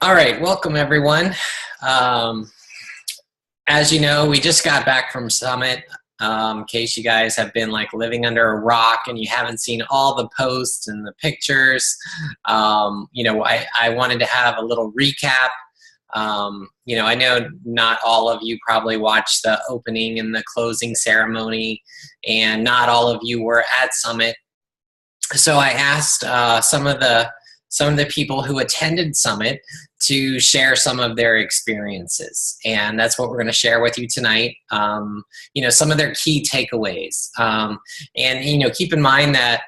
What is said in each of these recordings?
All right, welcome everyone. As you know, we just got back from Summit. In case you guys have been like living under a rock and you haven't seen all the posts and the pictures, I wanted to have a little recap. I know not all of you probably watched the opening and the closing ceremony, and not all of you were at Summit. So I asked some of the people who attended Summit to share some of their experiences, and that's what we're going to share with you tonight. Some of their key takeaways, and keep in mind that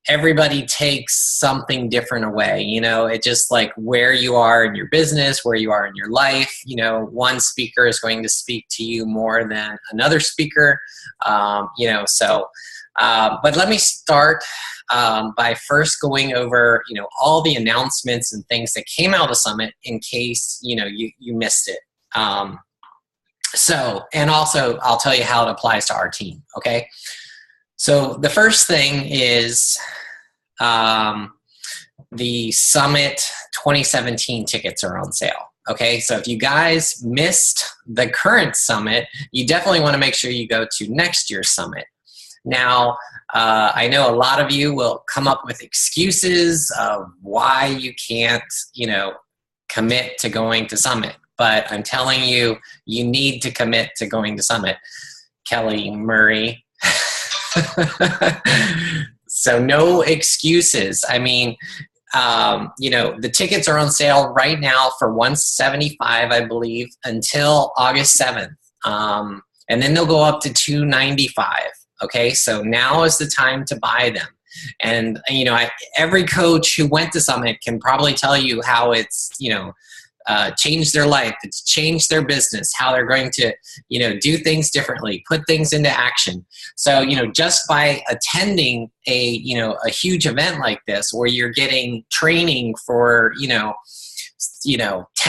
everybody takes something different away. It just like where you are in your business, where you are in your life. One speaker is going to speak to you more than another speaker. But let me start by first going over, all the announcements and things that came out of Summit in case, you missed it. And also I'll tell you how it applies to our team. Okay. So the first thing is the Summit 2017 tickets are on sale. Okay, so if you guys missed the current Summit, you definitely want to make sure you go to next year's Summit. Now, I know a lot of you will come up with excuses of why you can't, commit to going to Summit. But I'm telling you, you need to commit to going to Summit. Kelly Murray. So no excuses. I mean, the tickets are on sale right now for $175, I believe, until August 7th. And then they'll go up to $295. Okay, so now is the time to buy them. And, every coach who went to Summit can probably tell you how it's, changed their life. It's changed their business, how they're going to, do things differently, put things into action. So, just by attending a huge event like this where you're getting training for, 10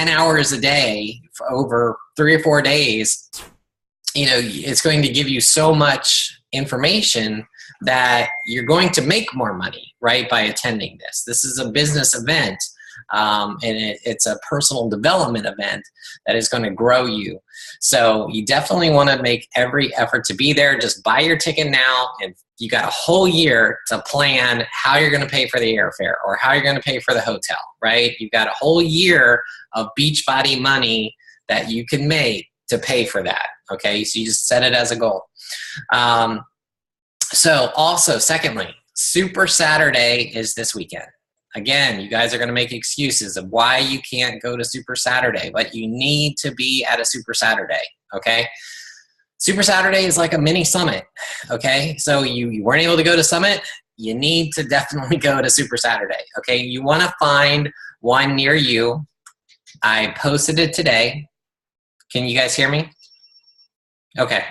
hours a day for over 3 or 4 days, it's going to give you so much information that you're going to make more money, right, by attending this. This is a business event, and it's a personal development event that is going to grow you. So you definitely want to make every effort to be there. Just buy your ticket now, and you got a whole year to plan how you're going to pay for the airfare or how you're going to pay for the hotel, right? You've got a whole year of Beachbody money that you can make to pay for that, okay? So you just set it as a goal. So also, secondly, Super Saturday is this weekend. Again, you guys are going to make excuses of why you can't go to Super Saturday, but you need to be at a Super Saturday, okay? Super Saturday is like a mini Summit, okay? So you weren't able to go to Summit, you need to definitely go to Super Saturday, okay? You want to find one near you. I posted it today. Can you guys hear me? Okay.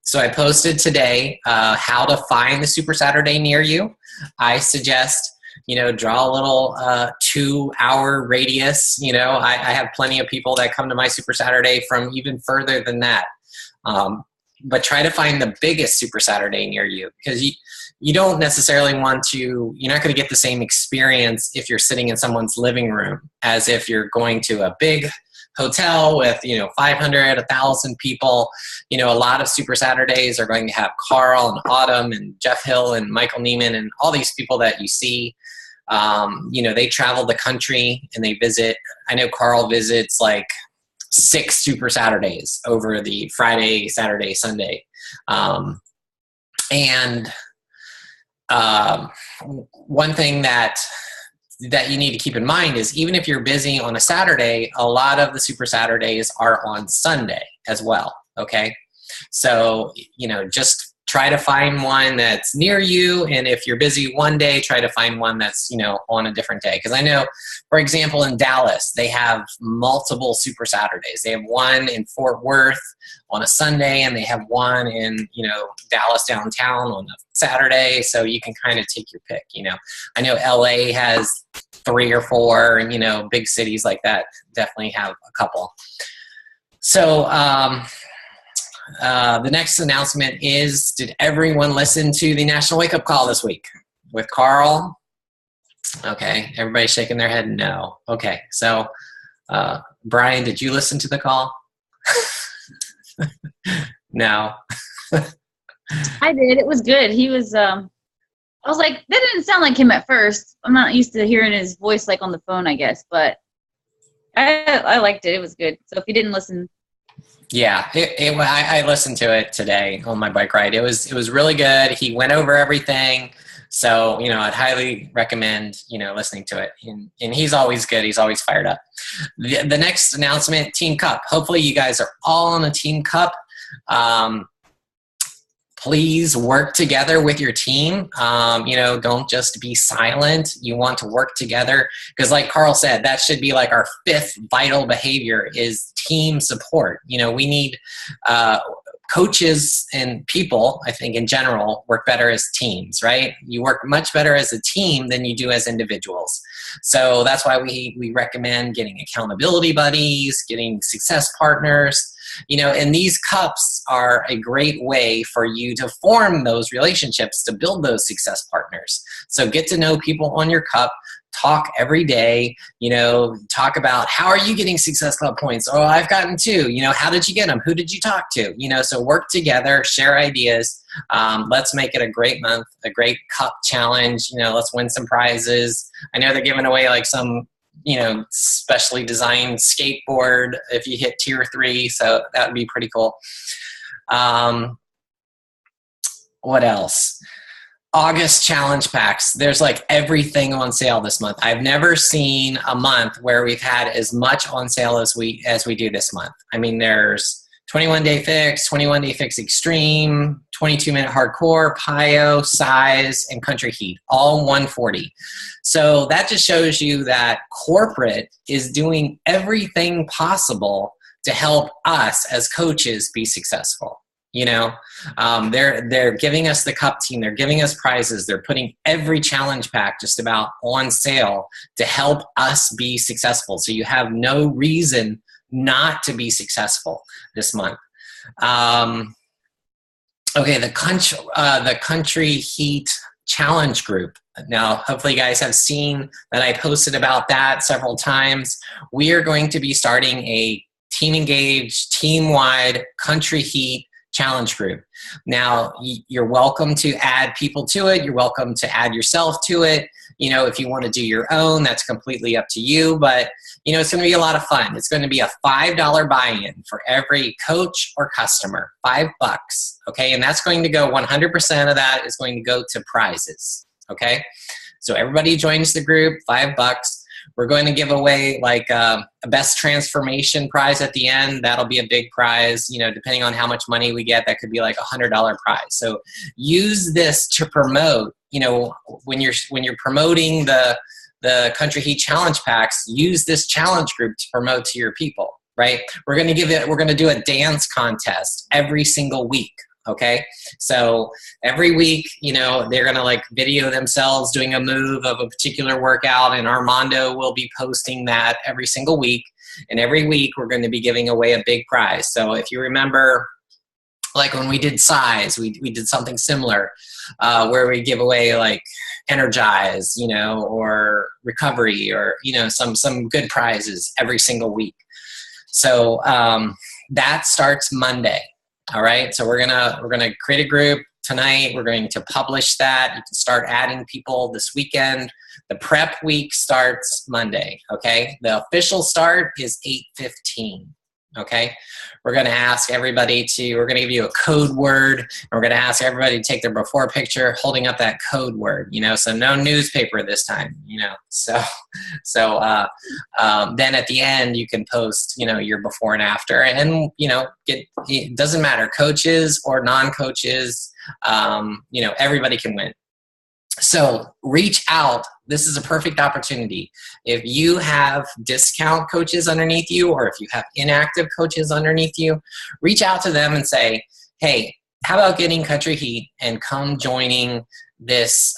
So I posted today how to find the Super Saturday near you. I suggest, draw a little 2-hour radius. I have plenty of people that come to my Super Saturday from even further than that. But try to find the biggest Super Saturday near you, because you don't necessarily want to, you're not going to get the same experience if you're sitting in someone's living room as if you're going to a big hotel with 500, 1,000 people. A lot of Super Saturdays are going to have Carl and Autumn and Jeff Hill and Michael Neiman and all these people that you see. They travel the country and they visit. I know Carl visits like 6 Super Saturdays over the Friday, Saturday, Sunday. One thing that you need to keep in mind is even if you're busy on a Saturday, a lot of the Super Saturdays are on Sunday as well, okay? So, just try to find one that's near you, and if you're busy one day, try to find one that's, on a different day. Because I know, for example, in Dallas, they have multiple Super Saturdays. They have one in Fort Worth on a Sunday, and they have one in, Dallas downtown on a Saturday, so you can kind of take your pick, I know LA has 3 or 4, and, big cities like that definitely have a couple. So, the next announcement is, did everyone listen to the National Wake Up Call this week with Carl Okay, everybody's shaking their head no. Okay, so Brian, did you listen to the call? No. I did. It was good. He was, I was like, that didn't sound like him at first. I'm not used to hearing his voice like on the phone, I guess, but I liked it. It was good. So if you didn't listen. Yeah, I listened to it today on my bike ride. It was really good. He went over everything. So, I'd highly recommend, listening to it. And he's always good. He's always fired up. The next announcement, Team Cup. Hopefully you guys are all on a Team Cup. Please work together with your team. Don't just be silent. You want to work together because like Carl said, that should be like our 5th vital behavior is team support. We need coaches and people, I think in general, work better as teams, right? You work much better as a team than you do as individuals. So that's why we recommend getting accountability buddies, getting success partners, and these cups are a great way for you to form those relationships, to build those success partners. So get to know people on your cup, talk every day, talk about how are you getting Success Club points? Oh, I've gotten 2. How did you get them? Who did you talk to? So work together, share ideas. Let's make it a great month, a great cup challenge. Let's win some prizes. I know they're giving away like some specially designed skateboard if you hit tier 3. So that would be pretty cool. What else? August challenge packs. There's like everything on sale this month. I've never seen a month where we've had as much on sale as we do this month. I mean, there's 21-day fix, 21-day fix extreme, 22-minute hardcore, PIO, size, and country heat, all $140. So that just shows you that corporate is doing everything possible to help us as coaches be successful. They're giving us the cup team. They're giving us prizes. They're putting every challenge pack just about on sale to help us be successful. So you have no reason not to be successful this month. Okay, the country heat challenge group. Now, hopefully you guys have seen that I posted about that several times. We are going to be starting a team engaged, team-wide country heat challenge group. Now, you're welcome to add people to it. You're welcome to add yourself to it. If you want to do your own, that's completely up to you. But, it's going to be a lot of fun. It's going to be a $5 buy-in for every coach or customer, $5. Okay. And that's going to go 100% of that is going to go to prizes. Okay. So everybody joins the group, $5. We're going to give away like a best transformation prize at the end. That'll be a big prize. Depending on how much money we get, that could be like $100 prize. So use this to promote. When you're promoting the Country Heat Challenge packs, use this challenge group to promote to your people. Right? We're going to do a dance contest every single week. Okay, so every week, they're going to like video themselves doing a move of a particular workout, and Armando will be posting that every single week. And every week we're going to be giving away a big prize. So if you remember, like when we did size, we did something similar where we give away like energize, or recovery, or, some good prizes every single week. So that starts Monday. All right, so we're gonna create a group tonight. We're going to publish that. You can start adding people this weekend. The prep week starts Monday. Okay, the official start is 8:15. Okay, we're gonna ask everybody we're gonna give you a code word. And we're gonna ask everybody to take their before picture holding up that code word. So no newspaper this time. So then at the end you can post your before and after, and it doesn't matter, coaches or non-coaches. Everybody can win. So reach out. This is a perfect opportunity. If you have discount coaches underneath you, or if you have inactive coaches underneath you, reach out to them and say, hey, how about getting Country Heat and come joining this,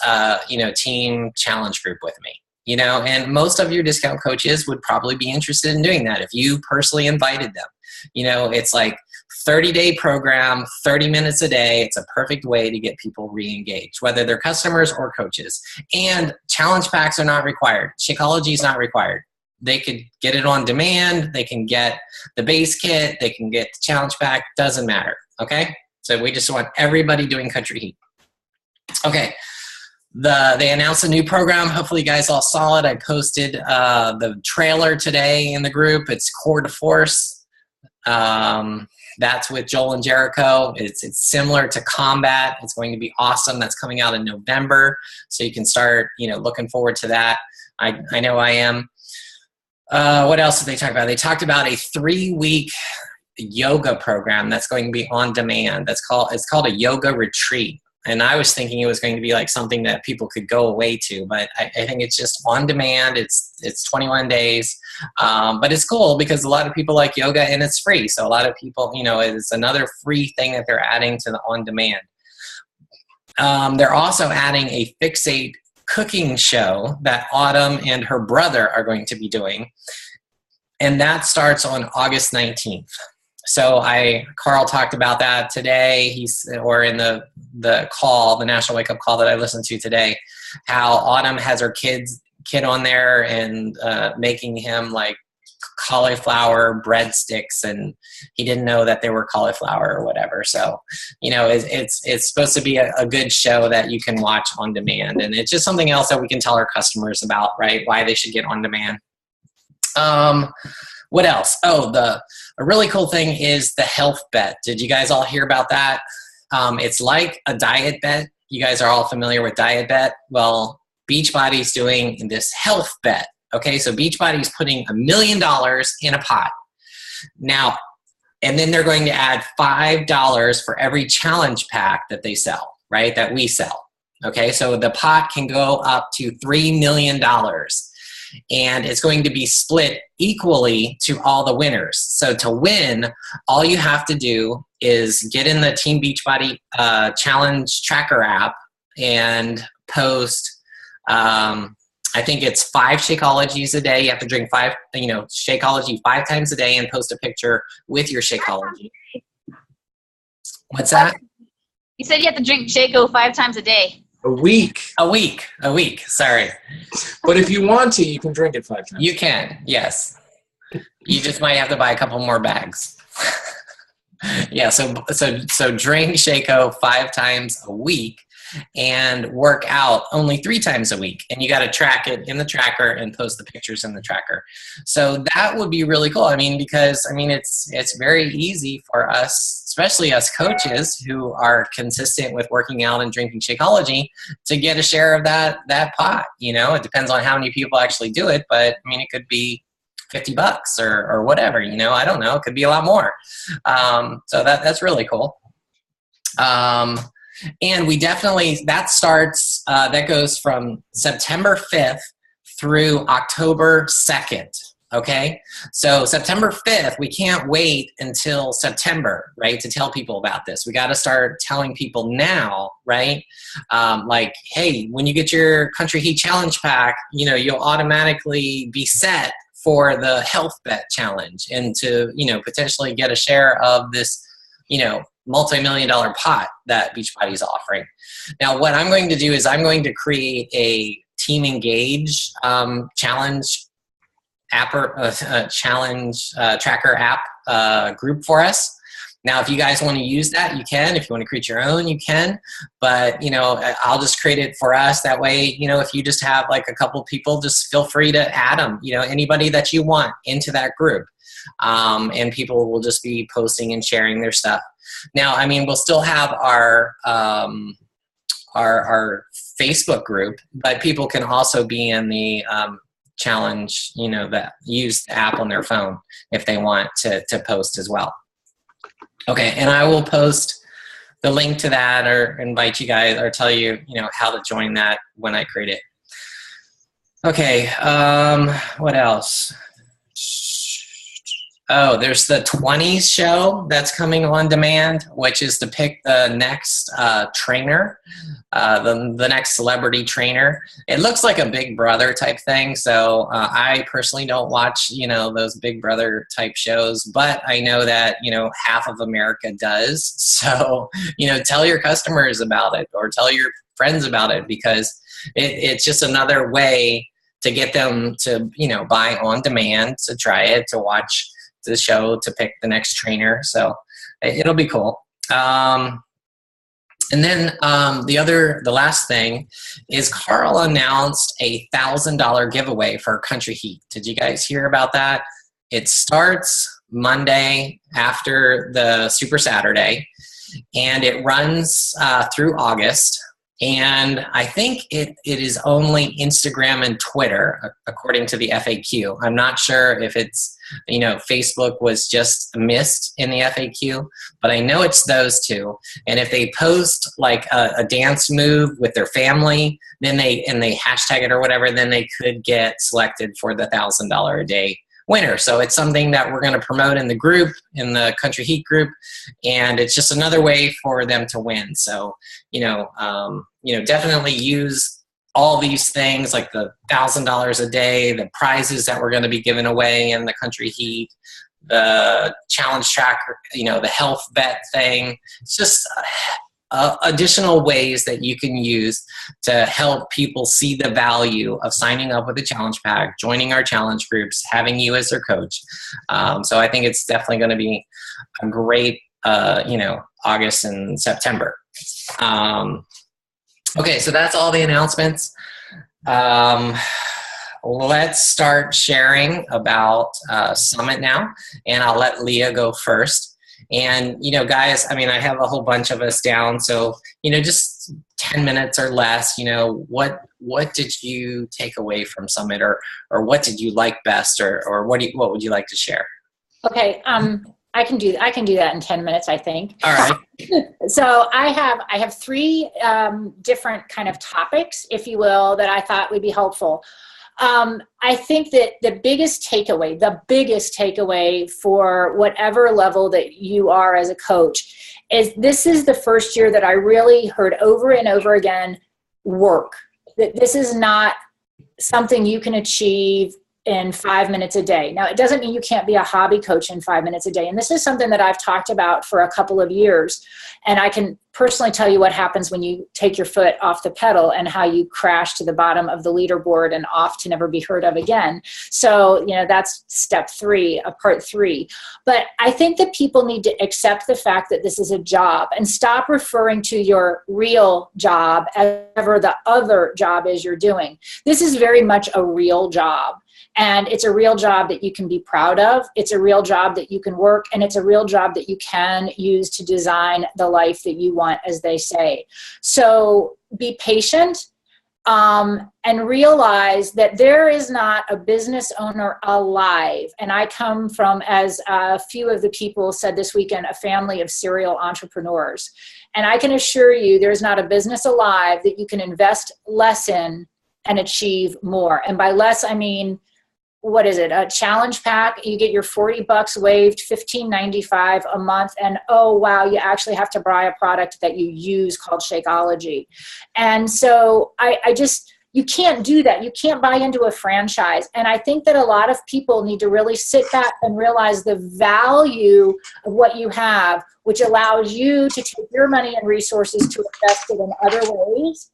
team challenge group with me? And most of your discount coaches would probably be interested in doing that if you personally invited them. It's like 30-day program, 30 minutes a day. It's a perfect way to get people re-engaged, whether they're customers or coaches. And challenge packs are not required. Shakeology is not required. They could get it on demand. They can get the base kit. They can get the challenge pack. Doesn't matter. Okay? So we just want everybody doing Country Heat. Okay. They announced a new program. Hopefully you guys all saw it. I posted the trailer today in the group. It's Core to Force. That's with Joel and Jericho. It's similar to Combat. It's going to be awesome. That's coming out in November. So you can start, looking forward to that. I know I am. What else did they talk about? They talked about a 3-week yoga program that's going to be on demand. It's called a yoga retreat. And I was thinking it was going to be like something that people could go away to, but I think it's just on demand. It's 21 days, but it's cool because a lot of people like yoga and it's free. So a lot of people, it's another free thing that they're adding to the on demand. They're also adding a Fixate cooking show that Autumn and her brother are going to be doing, and that starts on August 19th. So Carl talked about that today. Or in the call, the National Wake Up Call that I listened to today, how Autumn has her kid on there and making him like cauliflower breadsticks, and he didn't know that they were cauliflower or whatever. So, it's supposed to be a good show that you can watch on demand, and it's just something else that we can tell our customers about, right? Why they should get on demand. What else? Oh, a really cool thing is the health bet. Did you guys all hear about that? It's like a diet bet. You guys are all familiar with diet bet. Well, Beachbody's doing this health bet. Okay, so Beachbody's putting $1 million in a pot. Now, and then they're going to add $5 for every challenge pack that they sell, right? That we sell. Okay, so the pot can go up to $3 million. And it's going to be split equally to all the winners. So to win, all you have to do is get in the Team Beachbody Challenge Tracker app and post, I think it's 5 Shakeologies a day. You have to drink 5, Shakeology 5 times a day and post a picture with your Shakeology. What's that? You said you have to drink Shako 5 times a day. A week. Sorry. But if you want to, you can drink it 5 times. You can, yes. You just might have to buy a couple more bags. Yeah, so drink Shako 5 times a week and work out only 3 times a week. And you got to track it in the tracker and post the pictures in the tracker. So that would be really cool. Because it's very easy for us, especially us coaches who are consistent with working out and drinking Shakeology, to get a share of that pot. It depends on how many people actually do it, but it could be $50 or whatever, I don't know. It could be a lot more. So that's really cool. And we definitely, that goes from September 5th through October 2nd. Okay. So September 5th, we can't wait until September, right? To tell people about this. We got to start telling people now, right? Like, hey, when you get your Country Heat Challenge pack, you'll automatically be set for the health bet challenge and to, potentially get a share of this, multi-million-dollar pot that Beachbody is offering. Now, what I'm going to do is I'm going to create a Team Engage challenge app challenge tracker app group for us. Now, if you guys want to use that, you can. If you want to create your own, you can. But, I'll just create it for us. That way, if you just have like a couple people, just feel free to add them, anybody that you want into that group. And people will just be posting and sharing their stuff. Now, we'll still have our Facebook group, but people can also be in the challenge, that use the app on their phone if they want to post as well. Okay, and I will post the link to that or invite you guys or tell you, how to join that when I create it. Okay, what else? Oh, there's the 20s show that's coming on demand, which is to pick the next trainer, the next celebrity trainer. It looks like a Big Brother type thing. So I personally don't watch, those Big Brother type shows, but I know that, half of America does. So, tell your customers about it or tell your friends about it, because it's just another way to get them to, buy on demand, to try it, to watch the show, to pick the next trainer. So it'll be cool. And then the last thing is Carl announced a $1,000 giveaway for Country Heat. Did you guys hear about that? It starts Monday after the Super Saturday, and it runs through August. And I think it is only Instagram and Twitter, according to the FAQ. I'm not sure if it's, Facebook was just missed in the FAQ, but I know it's those two. And if they post like a dance move with their family, then they hashtag it or whatever, then they could get selected for the $1,000 a day winner. So it's something that we're going to promote in the group, in the Country Heat group, and it's just another way for them to win. So, definitely use all these things like the $1,000 a day, the prizes that we're going to be giving away in the Country Heat, the challenge tracker, the health bet thing. It's just additional ways that you can use to help people see the value of signing up with the challenge pack, joining our challenge groups, having you as their coach. So I think it's definitely going to be a great, August and September. Okay, so that's all the announcements. Let's start sharing about Summit now, and I'll let Leah go first. And, guys, I have a whole bunch of us down, so, just 10 minutes or less, what did you take away from Summit, or what did you like best, or what would you like to share? Okay, I can do that in 10 minutes, I think. All right. So I have three different kind of topics, if you will, that I thought would be helpful. I think that the biggest takeaway for whatever level that you are as a coach is this is the first year that I really heard over and over again, work. That this is not something you can achieve in 5 minutes a day. Now, it doesn't mean you can't be a hobby coach in 5 minutes a day. And this is something that I've talked about for a couple of years. And I can personally tell you what happens when you take your foot off the pedal and how you crash to the bottom of the leaderboard and off to never be heard of again. So, that's step 3, part 3. But I think that people need to accept the fact that this is a job and stop referring to your real job as ever the other job is you're doing. This is very much a real job. And it's a real job that you can be proud of. It's a real job that you can work, and it's a real job that you can use to design the life that you want, as they say. So be patient and realize that there is not a business owner alive. And I come from, as a few of the people said this weekend, a family of serial entrepreneurs. And I can assure you there's not a business alive that you can invest less in and achieve more. And by less, I mean, what is it? A challenge pack, you get your $40 waived, $15.95 a month. And oh, wow, you actually have to buy a product that you use called Shakeology. And so you can't do that. You can't buy into a franchise. And I think that a lot of people need to really sit back and realize the value of what you have, which allows you to take your money and resources to invest it in other ways.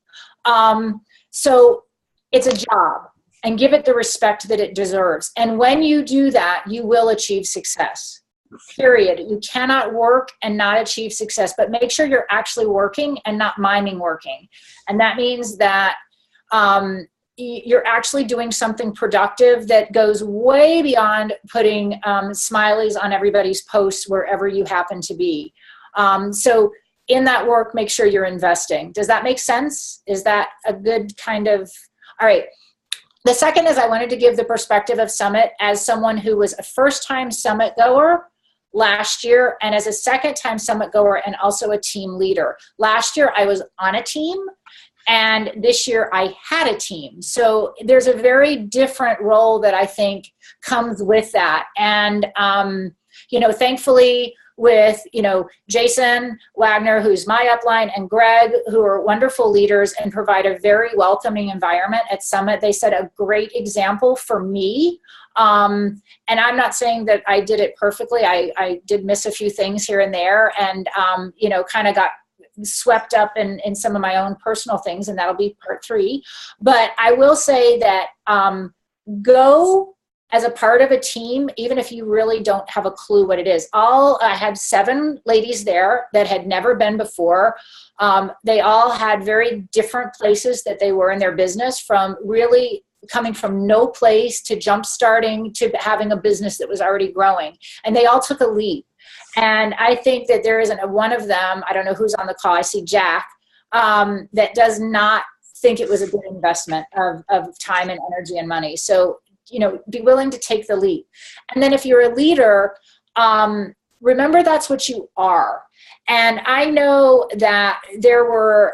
So it's a job. And give it the respect that it deserves. And when you do that, you will achieve success, period. You cannot work and not achieve success, but make sure you're actually working and not miming working. And that means that you're actually doing something productive that goes way beyond putting smileys on everybody's posts wherever you happen to be. So in that work, make sure you're investing. Does that make sense? Is that a good kind of, all right. The second is I wanted to give the perspective of Summit as someone who was a first-time Summit goer last year and as a second-time Summit goer and also a team leader. Last year, I was on a team And this year I had a team. So there's a very different role that I think comes with that. And, thankfully with, Jason Wagner, who's my upline, and Greg, who are wonderful leaders and provide a very welcoming environment at Summit. They set a great example for me. And I'm not saying that I did it perfectly. I did miss a few things here and there, and, kind of got swept up in some of my own personal things, and that'll be part 3. But I will say that go as a part of a team, even if you really don't have a clue what it is. I had 7 ladies there that had never been before. They all had very different places that they were in their business, from really coming from no place to jump starting to having a business that was already growing. And they all took a leap. And I think that there isn't one of them, I don't know who's on the call, I see Jack, that does not think it was a good investment of time and energy and money. So, be willing to take the leap. And then if you're a leader, remember that's what you are. And I know that there were,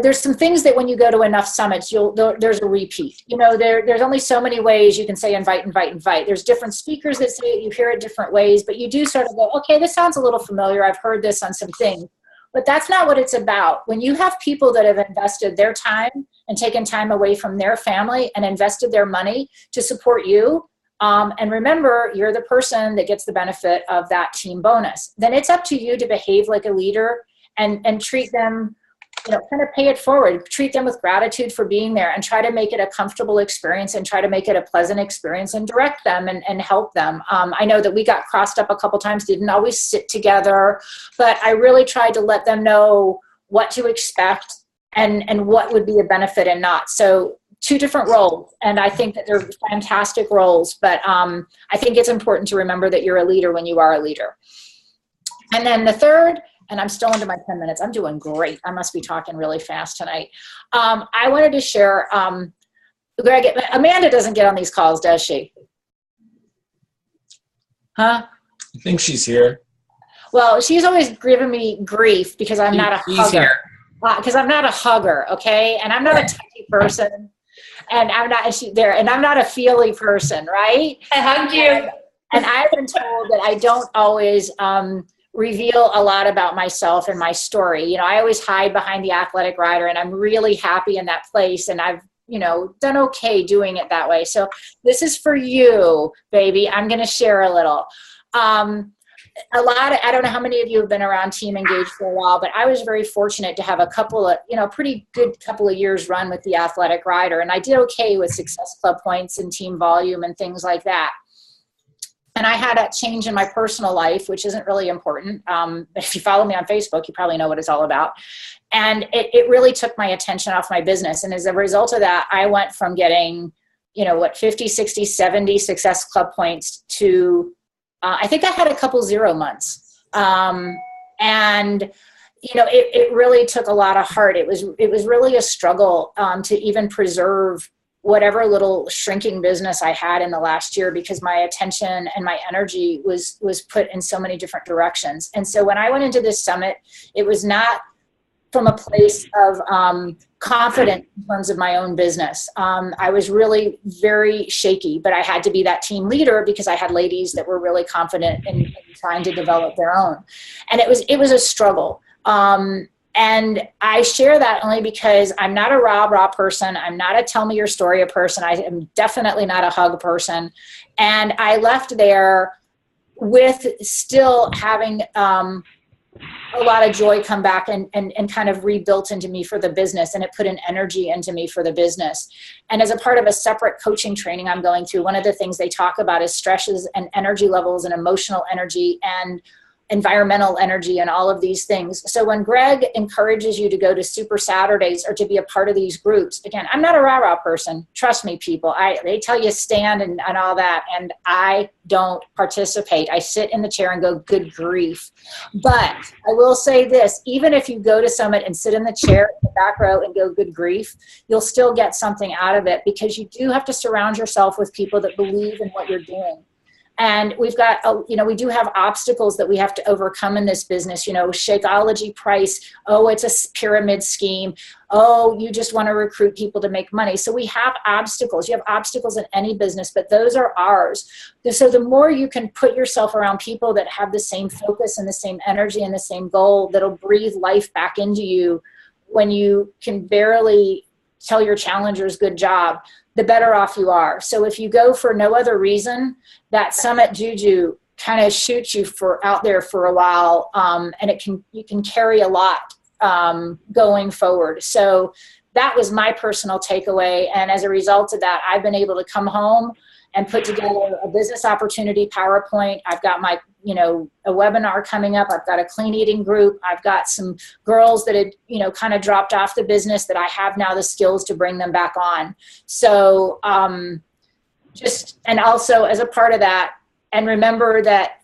there's some things that when you go to enough summits, there's a repeat. There's only so many ways you can say invite. There's different speakers that say it, you hear it different ways, but you do sort of go, okay, this sounds a little familiar. I've heard this on some things. But that's not what it's about. When you have people that have invested their time and taken time away from their family and invested their money to support you, and remember, you're the person that gets the benefit of that team bonus, then it's up to you to behave like a leader and treat them, kind of pay it forward, treat them with gratitude for being there, and try to make it a comfortable experience and try to make it a pleasant experience and direct them and help them. I know that we got crossed up a couple times, didn't always sit together, but I really tried to let them know what to expect and what would be a benefit and not. So 2 different roles, and I think that they're fantastic roles, but I think it's important to remember that you're a leader when you are a leader. And then the third, and I'm still into my 10 minutes. I'm doing great. I must be talking really fast tonight. I wanted to share, Greg, Amanda doesn't get on these calls, does she? Huh? I think she's here. Well, she's always giving me grief because I'm not a hugger. Because I'm not a hugger, okay? And I'm not a touchy person. And I'm not a feely person, right? I hugged you. And I've been told that I don't always reveal a lot about myself and my story. I always hide behind the athletic rider, and I'm really happy in that place, and I've done okay doing it that way. So this is for you, baby. I'm going to share a little. I don't know how many of you have been around Team Engaged for a while, but I was very fortunate to have a couple of, pretty good couple of years run with the athletic rider, and I did okay with Success Club points and team volume and things like that. And I had a change in my personal life, which isn't really important. But if you follow me on Facebook, you probably know what it's all about. And it really took my attention off my business. And as a result of that, I went from getting, 50, 60, 70 Success Club points to, I think I had a couple 0 months. It really took a lot of heart. It was really a struggle to even preserve whatever little shrinking business I had in the last year, because my attention and my energy was put in so many different directions. And so when I went into this summit, it was not from a place of confidence in terms of my own business. I was really very shaky, but I had to be that team leader because I had ladies that were really confident in trying to develop their own. And it was a struggle. And I share that only because I'm not a rah-rah person. I'm not a tell me your story person. I am definitely not a hug person. And I left there with still having a lot of joy come back and kind of rebuilt into me for the business. And it put an energy into me for the business. And as a part of a separate coaching training I'm going through, one of the things they talk about is stresses and energy levels and emotional energy and environmental energy and all of these things. So when Greg encourages you to go to Super Saturdays or to be a part of these groups, again, I'm not a rah-rah person. Trust me, people. They tell you stand and all that, and I don't participate. I sit in the chair and go, good grief. But I will say this, even if you go to Summit and sit in the chair in the back row and go, good grief, you'll still get something out of it, because you do have to surround yourself with people that believe in what you're doing. And we've got, we do have obstacles that we have to overcome in this business, Shakeology price. Oh, it's a pyramid scheme. Oh, you just want to recruit people to make money. So we have obstacles. You have obstacles in any business, but those are ours. So the more you can put yourself around people that have the same focus and the same energy and the same goal, that'll breathe life back into you when you can barely tell your challengers good job, the better off you are. So if you go for no other reason, that summit juju kind of shoots you out there for a while, and you can carry a lot going forward. So that was my personal takeaway, and as a result of that, I've been able to come home and put together a business opportunity PowerPoint. I've got my, a webinar coming up. I've got a clean eating group. I've got some girls that had, kind of dropped off the business that I have now the skills to bring them back on. So and also as a part of that, and remember that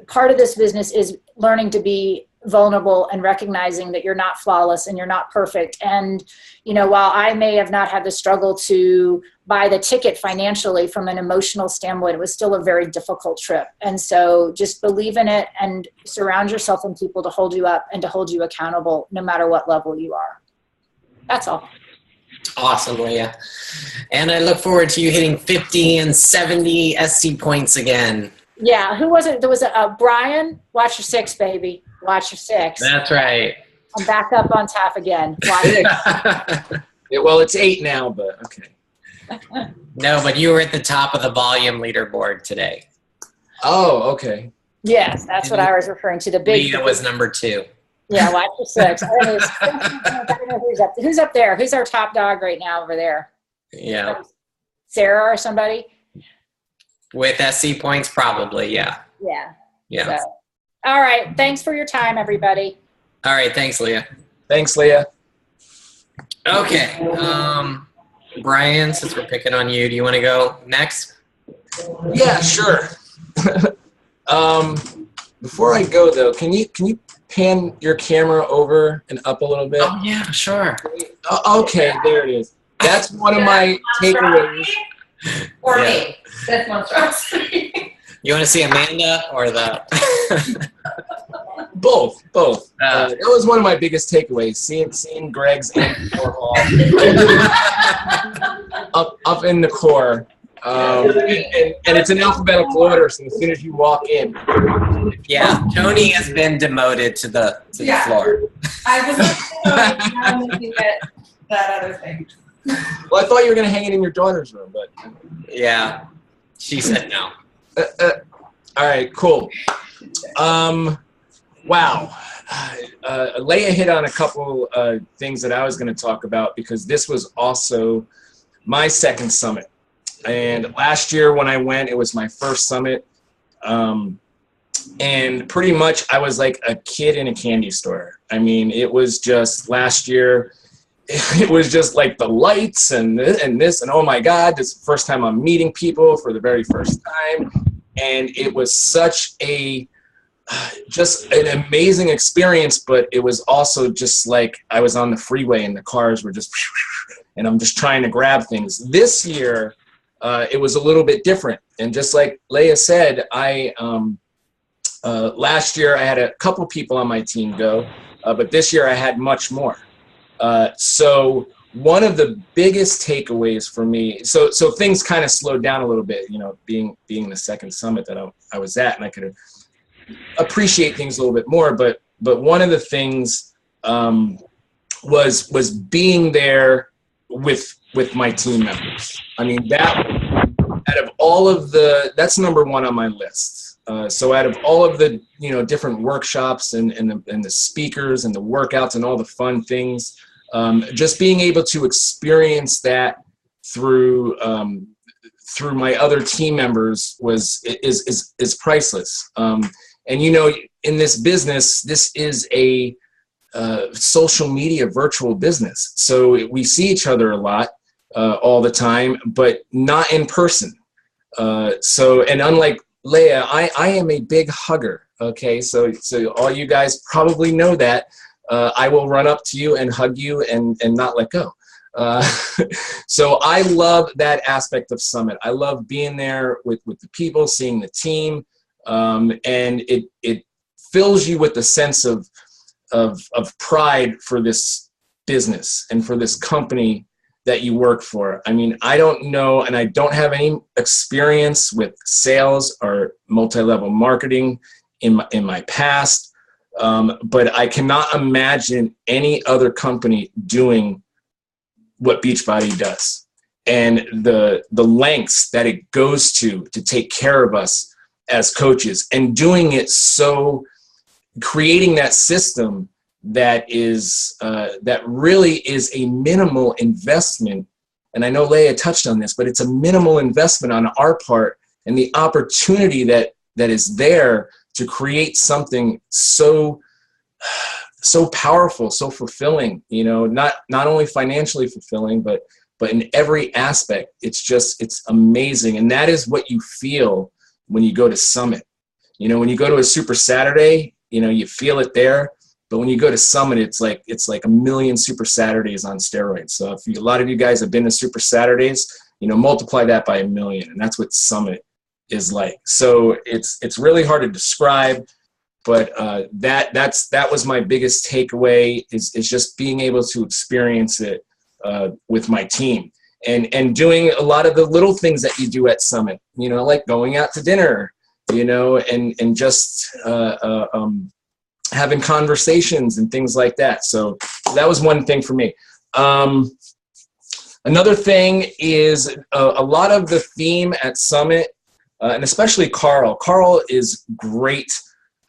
part of this business is learning to be vulnerable and recognizing that you're not flawless and you're not perfect. And, while I may have not had the struggle to buy the ticket financially from an emotional standpoint, it was still a very difficult trip. And so just believe in it and surround yourself with people to hold you up and to hold you accountable no matter what level you are. That's all. Awesome, Leah. And I look forward to you hitting 50 and 70 SC points again. Yeah. Who was it? There was Brian. Watch your 6, baby. Watch your 6. That's right. I'm back up on top again. Watch it. Yeah, well, it's 8 now, but okay. No, but you were at the top of the volume leaderboard today. Oh, okay. Yes, that's what I was referring to. The big. Leah was number 2. Yeah, watch your 6. I don't know who's up there. Who's our top dog right now over there? Yeah. Sarah or somebody? With SC points, probably, yeah. Yeah. Yeah. So, all right. Thanks for your time, everybody. All right. Thanks, Leah. Thanks, Leah. Okay. Brian, since we're picking on you, do you want to go next? Yeah, sure. Before I go though, can you pan your camera over and up a little bit? Oh yeah, sure. Okay, there it is. That's one of my takeaways. Or me. That's monstrosity. You want to see Amanda or the? Both. That was one of my biggest takeaways. Seeing Greg's hall up in the core, and it's in alphabetical order. So as soon as you walk in, Yeah, Tony has been demoted to the floor. I was looking at that other thing. Well, I thought you were going to hang it in your daughter's room, but Yeah, she said no. all right, cool. Wow. Leah hit on a couple things that I was going to talk about because this was also my second summit. And last year when I went, it was my first summit. And pretty much I was like a kid in a candy store. I mean, it was just last year, it was just like the lights and this and oh my God, this is the first time I'm meeting people for the very first time. And it was such just an amazing experience, but it was also just like I was on the freeway and the cars were just, and I'm just trying to grab things. This year, it was a little bit different. And just like Leah said, last year I had a couple people on my team go, but this year I had much more. So one of the biggest takeaways for me, so things kind of slowed down a little bit, being the second summit that I was at, and I could appreciate things a little bit more. But one of the things was being there with my team members. I mean, that out of all of that's number one on my list. So out of all of the different workshops and the speakers and the workouts and all the fun things, just being able to experience that through my other team members is priceless. And in this business, this is a social media virtual business. So we see each other a lot all the time, but not in person. And unlike Leah, I am a big hugger. Okay, so all you guys probably know that. I will run up to you and hug you and not let go. So I love that aspect of Summit. I love being there with the people, seeing the team, and it fills you with a sense of pride for this business and for this company that you work for. I mean, I don't know, and I don't have any experience with sales or multi-level marketing in my past, but I cannot imagine any other company doing what Beachbody does, and the lengths that it goes to take care of us as coaches, and doing it so, creating that system that is that really is a minimal investment. And I know Leah touched on this, but it's a minimal investment on our part, and the opportunity that is there to create something so powerful, so fulfilling, you know, not only financially fulfilling, but in every aspect. It's amazing. And that is what you feel when you go to Summit. You know, when you go to a Super Saturday, you know, you feel it there. But when you go to Summit, it's like a million Super Saturdays on steroids. So if a lot of you guys have been to Super Saturdays, you know, multiply that by 1 million, and that's what Summit is like. So it's really hard to describe, but that was my biggest takeaway is just being able to experience it with my team, and doing a lot of the little things that you do at Summit, you know, like going out to dinner, you know, and just having conversations and things like that. So that was one thing for me. Another thing is a lot of the theme at Summit, and especially Carl is great.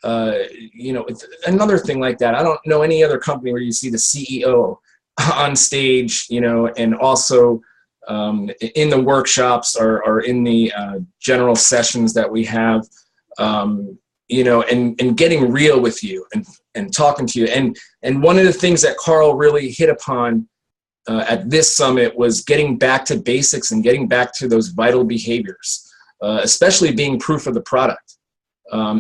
You know, another thing like that, I don't know any other company where you see the CEO on stage, you know, and also in the workshops or in the general sessions that we have, you know, and getting real with you and talking to you. And one of the things that Carl really hit upon at this Summit was getting back to basics and getting back to those vital behaviors, especially being proof of the product.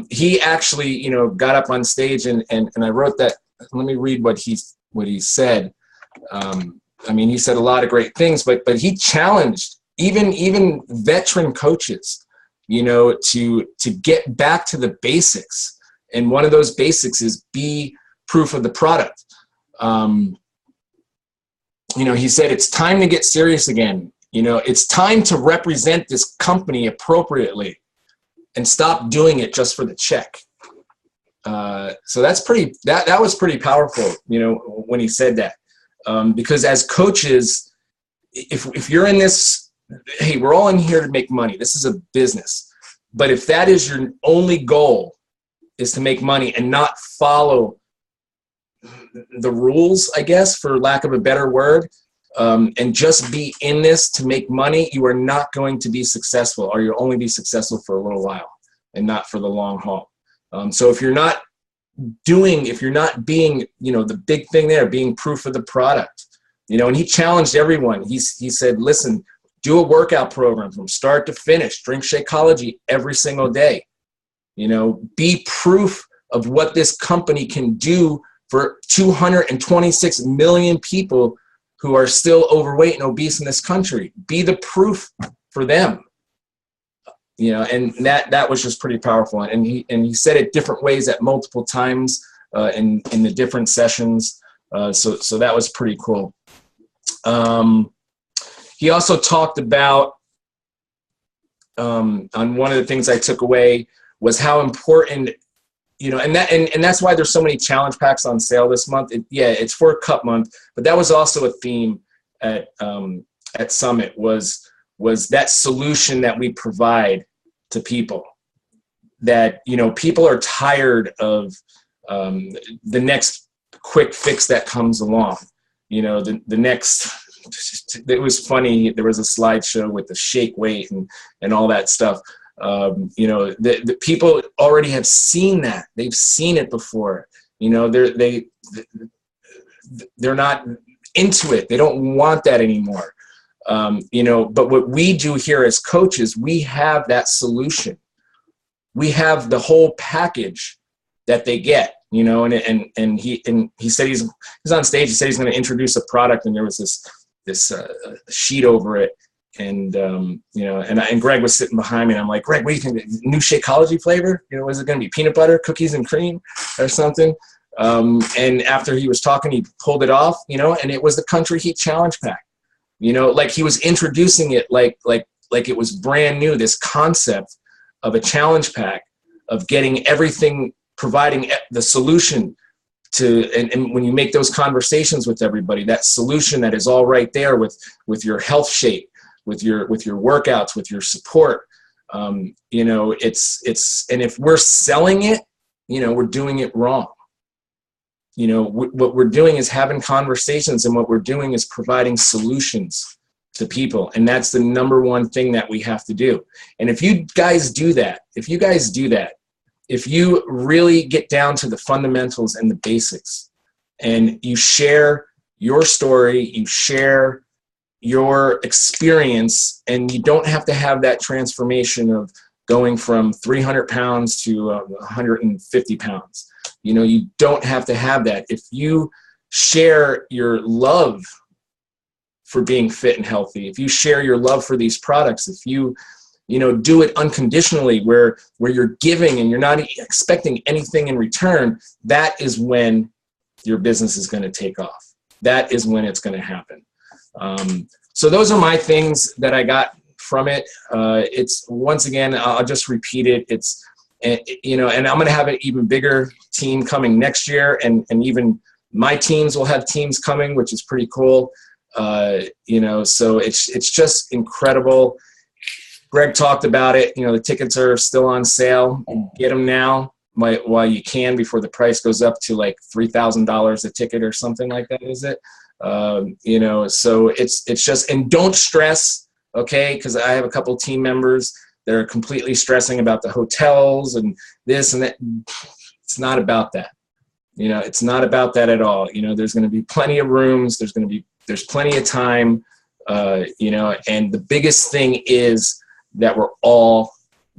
He actually, you know, got up on stage and I wrote that. Let me read what he said. I mean, he said a lot of great things, but he challenged even veteran coaches, you know, to get back to the basics. And one of those basics is be proof of the product. You know, he said, it's time to get serious again. You know, it's time to represent this company appropriately and stop doing it just for the check. So that's that was pretty powerful, you know, when he said that. Because as coaches, if you're in this, hey, we're all in here to make money. This is a business. But if that is your only goal, is to make money and not follow the rules, I guess, for lack of a better word, and just be in this to make money, you are not going to be successful, or you'll only be successful for a little while and not for the long haul. So if you're not being, you know, the big thing there, being proof of the product, you know, and he challenged everyone. He said, listen, do a workout program from start to finish, drink Shakeology every single day, you know, be proof of what this company can do for 226 million people who are still overweight and obese in this country. Be the proof for them. You know, and that was just pretty powerful. And he said it different ways at multiple times in the different sessions. So that was pretty cool. He also talked about, on one of the things I took away was how important, you know, and that's why there's so many challenge packs on sale this month. It's for Cup Month, but that was also a theme at Summit was that solution that we provide to people, that, you know, people are tired of the next quick fix that comes along. You know, the next, it was funny, there was a slideshow with the shake weight and all that stuff. You know, the people already have seen that. They've seen it before. You know, they're not into it. They don't want that anymore. You know, but what we do here as coaches, we have that solution. We have the whole package that they get, you know, and he said he's on stage. He said he's going to introduce a product, and there was this sheet over it. And, you know, and Greg was sitting behind me, and I'm like, Greg, what do you think? New Shakeology flavor? You know, is it going to be peanut butter, cookies and cream or something? And after he was talking, he pulled it off, you know, and it was the Country Heat Challenge Pack. You know, like he was introducing it like it was brand new, this concept of a challenge pack, of getting everything, providing the solution to, and when you make those conversations with everybody, that solution that is all right there with your health shape, with your workouts, with your support. You know, it's, and if we're selling it, you know, we're doing it wrong. You know, what we're doing is having conversations, and what we're doing is providing solutions to people. And that's the number one thing that we have to do. And if you guys do that, if you really get down to the fundamentals and the basics, and you share your story, you share your experience, and you don't have to have that transformation of going from 300 pounds to 150 pounds. You know, you don't have to have that. If you share your love for being fit and healthy, if you share your love for these products, if you know, do it unconditionally, where you're giving and you're not expecting anything in return, that is when your business is going to take off. That is when it's going to happen. So those are my things that I got from it. It's, once again, I'll just repeat it. It's, you know, and I'm going to have an even bigger team coming next year, and even my teams will have teams coming, which is pretty cool. You know, so it's just incredible. Greg talked about it. You know, the tickets are still on sale. Get them now while you can, before the price goes up to like $3,000 a ticket or something like that, is it? You know, so it's just, and don't stress, okay? Because I have a couple team members that are completely stressing about the hotels and this and that. It's not about that. You know, it's not about that at all. You know, there's going to be plenty of rooms. There's plenty of time, you know, and the biggest thing is that we're all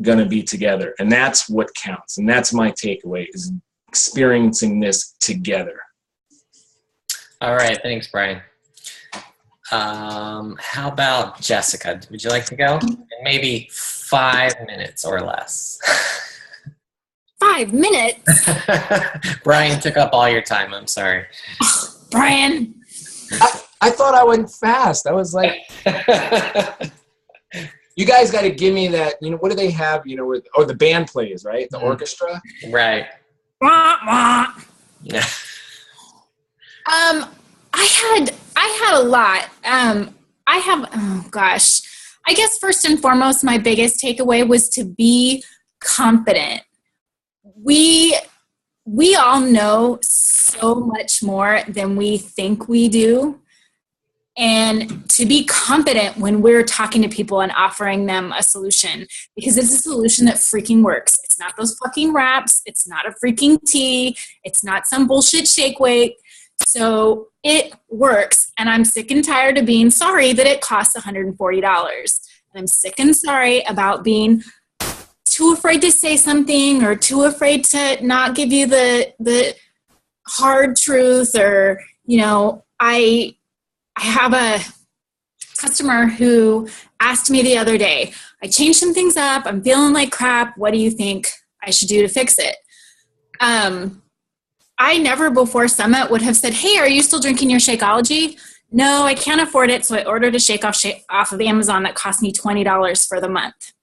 going to be together. And that's what counts. And that's my takeaway, is experiencing this together. All right. Thanks, Brian. How about Jessica? Would you like to go? Maybe 5 minutes or less. 5 minutes? Brian took up all your time. I'm sorry. Brian. I thought I went fast. I was like, you guys got to give me that, you know, what do they have, you know, or the band plays, right? The orchestra? Right. Wah, wah. Yeah. I had a lot. I guess first and foremost, my biggest takeaway was to be confident. We all know so much more than we think we do. And to be confident when we're talking to people and offering them a solution, because it's a solution that freaking works. It's not those fucking wraps. It's not a freaking tea. It's not some bullshit shake weight. So it works. And I'm sick and tired of being sorry that it costs $140. And I'm sick and sorry about being too afraid to say something, or too afraid to not give you the hard truth. Or, you know, I have a customer who asked me the other day, I changed some things up. I'm feeling like crap. What do you think I should do to fix it? I never before Summit would have said, hey, are you still drinking your Shakeology? No, I can't afford it. So I ordered a shake off of Amazon that cost me $20 for the month.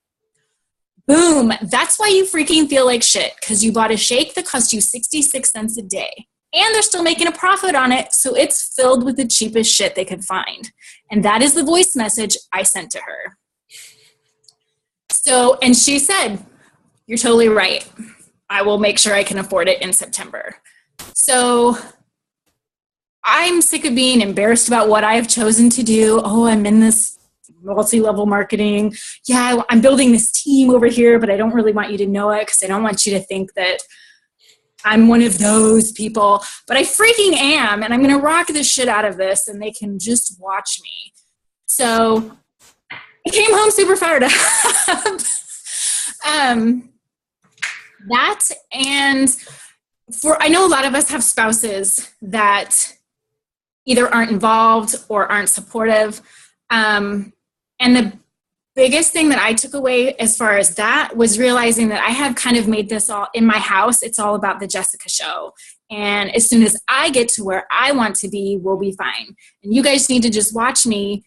Boom. That's why you freaking feel like shit, because you bought a shake that cost you 66 cents a day. And they're still making a profit on it, so it's filled with the cheapest shit they could find. And that is the voice message I sent to her. So, and she said, you're totally right. I will make sure I can afford it in September. So I'm sick of being embarrassed about what I've chosen to do. Oh, I'm in this multi-level marketing. Yeah, I'm building this team over here, but I don't really want you to know it, because I don't want you to think that I'm one of those people, but I freaking am, and I'm going to rock the shit out of this, and they can just watch me. So I came home super fired up. That, and I know a lot of us have spouses that, either aren't involved or aren't supportive. And the biggest thing that I took away as far as that was realizing that I have kind of made this all in my house. It's all about the Jessica show. And as soon as I get to where I want to be, we'll be fine. And you guys need to just watch me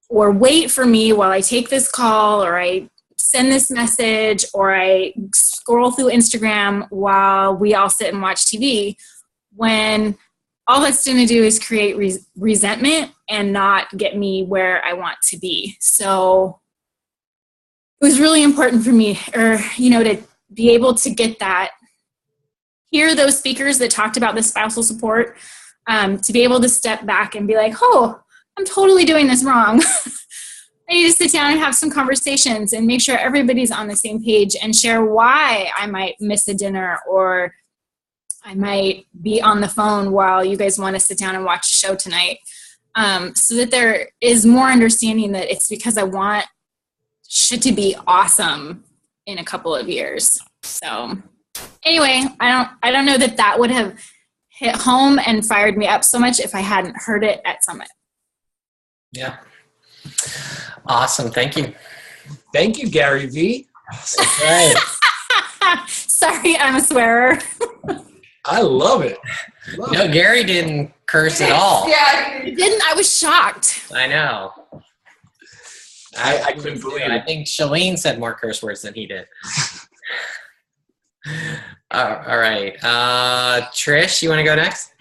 or wait for me while I take this call or I send this message or I scroll through Instagram while we all sit and watch TV, when all that's going to do is create resentment and not get me where I want to be. So it was really important for me, to be able to get that, hear those speakers that talked about the spousal support, to be able to step back and be like, oh, I'm totally doing this wrong. I need to sit down and have some conversations and make sure everybody's on the same page and share why I might miss a dinner or I might be on the phone while you guys want to sit down and watch a show tonight. So that there is more understanding that it's because I want shit to be awesome in a couple of years. So anyway, I don't know that would have hit home and fired me up so much if I hadn't heard it at Summit. Yeah. Awesome. Thank you. Thank you, Gary V. Right. Sorry, I'm a swearer. I love it. No, Gary didn't curse at all. Yeah. Didn't I was shocked. I know. I couldn't believe it. I think Shalene said more curse words than he did. All right. Trish, you want to go next?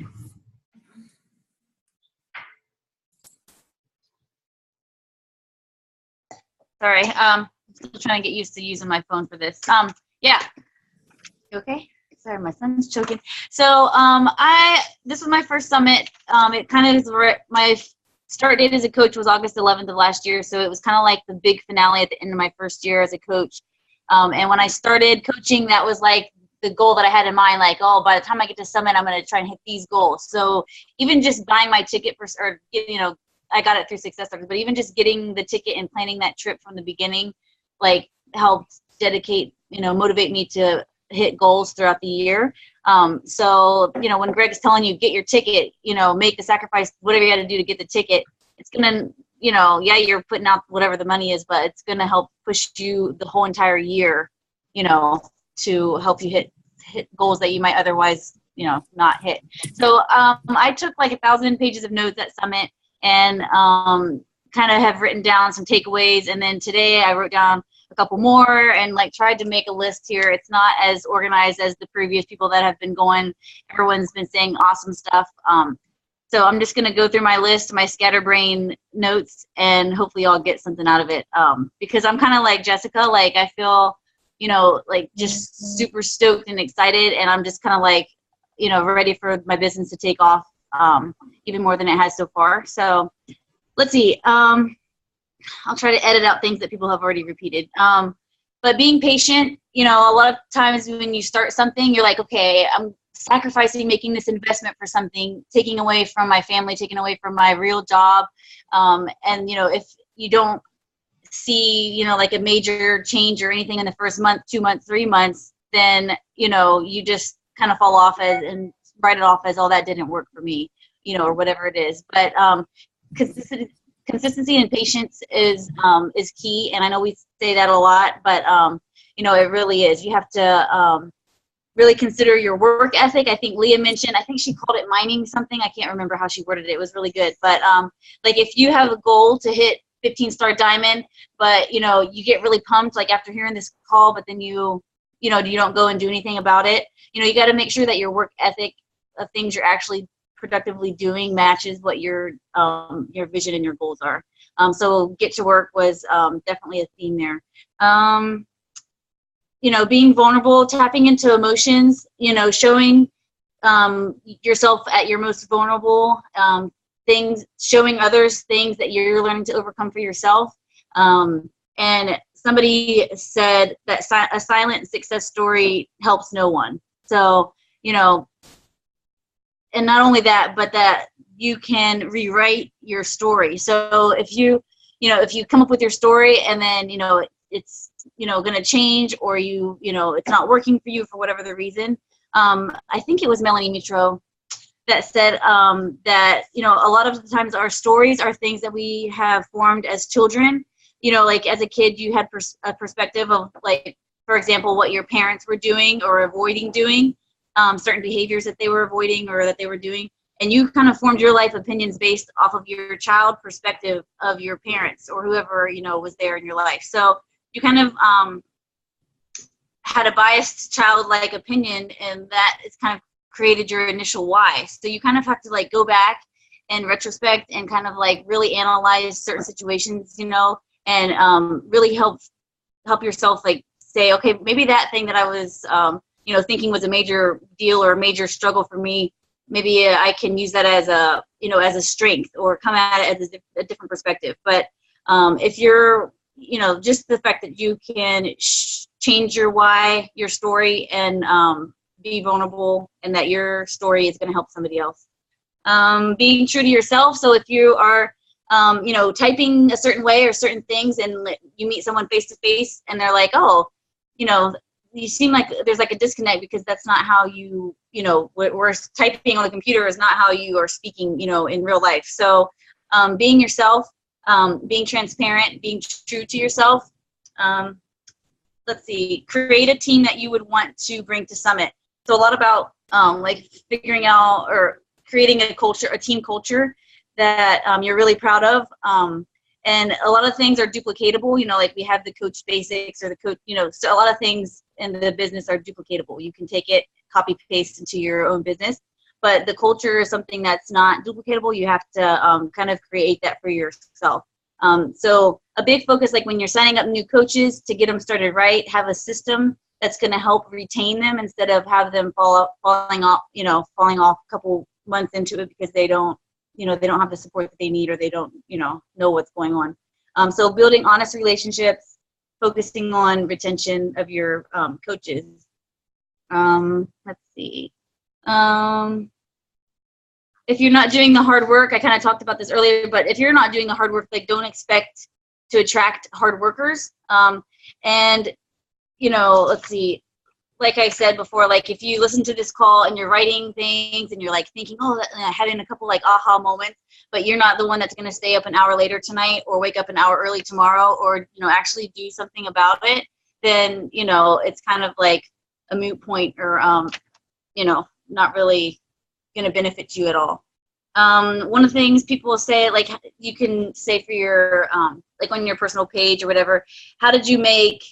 Sorry, still trying to get used to using my phone for this. Yeah. You okay? Sorry, my son's choking. So, this was my first summit. It kind of is my start date as a coach was August 11th of last year. So it was kind of like the big finale at the end of my first year as a coach. And when I started coaching, that was like the goal that I had in mind. Like, oh, by the time I get to summit, I'm going to try and hit these goals. So even just buying my ticket I got it through Success Stories, but even just getting the ticket and planning that trip from the beginning, like helped motivate me to hit goals throughout the year. So, when Greg's telling you, get your ticket, make the sacrifice, whatever you got to do to get the ticket, it's going to, you're putting out whatever the money is, but it's going to help push you the whole entire year, to help you hit goals that you might otherwise, not hit. So, I took like 1,000 pages of notes at Summit and kind of have written down some takeaways. And then today I wrote down a couple more and tried to make a list here. It's not as organized as the previous people that have been going. Everyone's been saying awesome stuff. So I'm just going to go through my list, my scatterbrain notes, and hopefully I'll get something out of it. Because I'm kind of like Jessica, I feel, just super stoked and excited. And I'm just kind of ready for my business to take off. Even more than it has so far. So let's see. I'll try to edit out things that people have already repeated. But being patient, a lot of times when you start something, you're like, okay, I'm sacrificing making this investment for something, taking away from my family, taking away from my real job. And, if you don't see, a major change or anything in the first month, 2 months, 3 months, then, you just kind of fall off and write it off as, oh, that didn't work for me, or whatever it is. But consistency and patience is key. And I know we say that a lot, but, it really is. You have to really consider your work ethic. I think Leah mentioned, I think she called it mining something. I can't remember how she worded it. It was really good. But if you have a goal to hit 15-star diamond, but, you get really pumped, after hearing this call, but then you don't go and do anything about it. You got to make sure that your work ethic of things you're actually productively doing matches what your vision and your goals are. So get to work was definitely a theme there. Being vulnerable, tapping into emotions, showing yourself at your most vulnerable, things, showing others things that you're learning to overcome for yourself. And somebody said that a silent success story helps no one. So, and not only that, but that you can rewrite your story. So if you come up with your story and then, it's, going to change or it's not working for you for whatever the reason. I think it was Melanie Mitro that said that, you know, a lot of the times our stories are things that we have formed as children. You know, like as a kid, you had a perspective of, like, for example, what your parents were doing or avoiding doing, certain behaviors that they were avoiding or that they were doing. And you kind of formed your life opinions based off of your child perspective of your parents or whoever, you know, was there in your life. So you kind of had a biased childlike opinion, and that is kind of created your initial why. So you kind of have to like go back in retrospect and kind of like really analyze certain situations, you know, and really help yourself like say, okay, maybe that thing that I was, you know, thinking was a major deal or a major struggle for me, maybe I can use that as a, you know, as a strength, or come at it as a different perspective. But if you're, you know, just the fact that you can change your why, your story, and be vulnerable, and that your story is going to help somebody else. Being true to yourself. So if you are, you know, typing a certain way or certain things, and you meet someone face to face, and they're like, oh, you know, you seem like there's like a disconnect because that's not how you, you know, we're typing on a computer is not how you are speaking, you know, in real life. So being yourself, being transparent, being true to yourself. Let's see, create a team that you would want to bring to Summit. So a lot about like figuring out or creating a culture, a team culture that you're really proud of. And a lot of things are duplicatable, you know, like we have the coach basics or the coach, you know, so a lot of things in the business are duplicatable. You can take it, copy paste into your own business, but the culture is something that's not duplicatable. You have to kind of create that for yourself. So a big focus, like when you're signing up new coaches, to get them started right, have a system that's going to help retain them instead of have them falling off a couple months into it because they don't, you know, they don't have the support that they need, or they don't, you know what's going on. So building honest relationships, focusing on retention of your coaches. Let's see. If you're not doing the hard work, I kind of talked about this earlier, but if you're not doing the hard work, like don't expect to attract hard workers. And, you know, let's see, like I said before, like if you listen to this call and you're writing things and you're like thinking, oh, I had in a couple like aha moments, but you're not the one that's going to stay up an hour later tonight or wake up an hour early tomorrow, or, you know, actually do something about it, then, you know, it's kind of like a moot point, or, you know, not really going to benefit you at all. One of the things people say, like you can say for your, like on your personal page or whatever, how did you make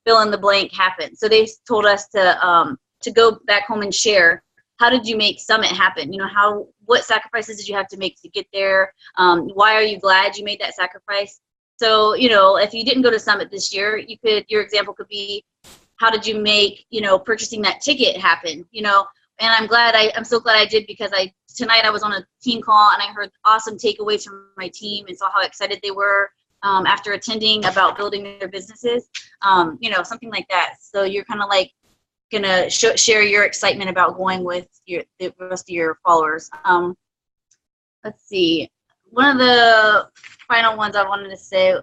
fill in the blank happen? So they told us to go back home and share, how did you make Summit happen? You know, what sacrifices did you have to make to get there? Why are you glad you made that sacrifice? So, you know, if you didn't go to Summit this year, your example could be, how did you make, you know, purchasing that ticket happen? You know, and I'm so glad I did, because tonight I was on a team call and I heard awesome takeaways from my team and saw how excited they were after attending about building their businesses, you know, something like that. So you're kind of like gonna share your excitement about going with the rest of your followers. Let's see. One of the final ones I wanted to say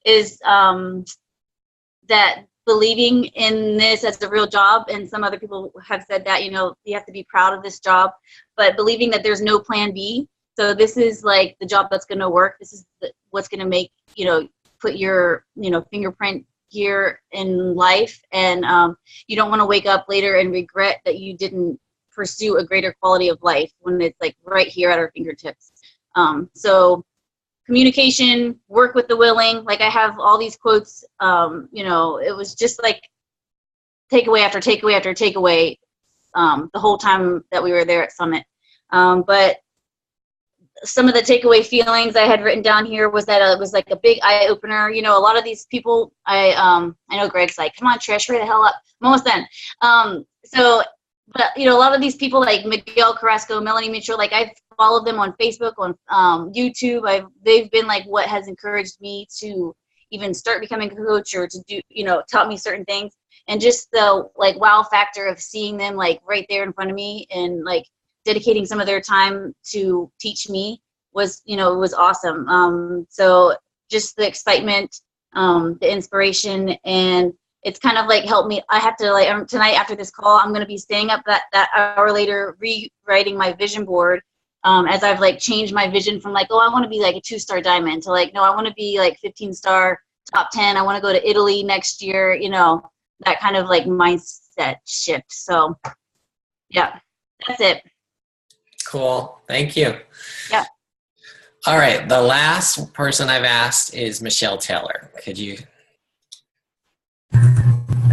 is that believing in this as a real job, and some other people have said that, you know, you have to be proud of this job, but believing that there's no plan B. So this is like the job that's going to work. This is what's going to make, you know, put your, you know, fingerprint here in life. And you don't want to wake up later and regret that you didn't pursue a greater quality of life when it's like right here at our fingertips. So communication, work with the willing. Like I have all these quotes, you know, it was just like takeaway after takeaway after takeaway the whole time that we were there at Summit. But some of the takeaway feelings I had written down here was that it was like a big eye opener. You know, a lot of these people, I know Greg's like, come on, Trish, hurry the hell up. I'm almost done. But you know, a lot of these people like Miguel Carrasco, Melanie Mitchell, like I've followed them on Facebook, on YouTube. They've been like what has encouraged me to even start becoming a coach, or to do, you know, taught me certain things. And just the like wow factor of seeing them like right there in front of me and like dedicating some of their time to teach me was, you know, it was awesome. So just the excitement, the inspiration, and it's kind of like helped me. I have to like tonight after this call, I'm going to be staying up that hour later, rewriting my vision board. As I've like changed my vision from like, oh, I want to be like a 2-star diamond to like, no, I want to be like 15-star top 10. I want to go to Italy next year, you know, that kind of like mindset shift. So yeah, that's it. Cool. Thank you. Yeah. All right. The last person I've asked is Michele Taylor. Could you?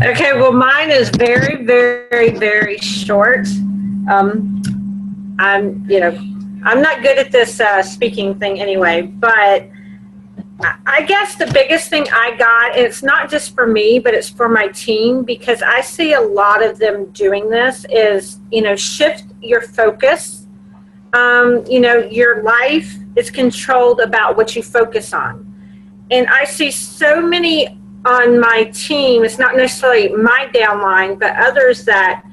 Okay, well, mine is very, very, very short. I'm not good at this speaking thing anyway, but I guess the biggest thing I got, and it's not just for me, but it's for my team, because I see a lot of them doing this, is, shift your focus. Your life is controlled about what you focus on. And I see so many on my team, it's not necessarily my downline, but others that,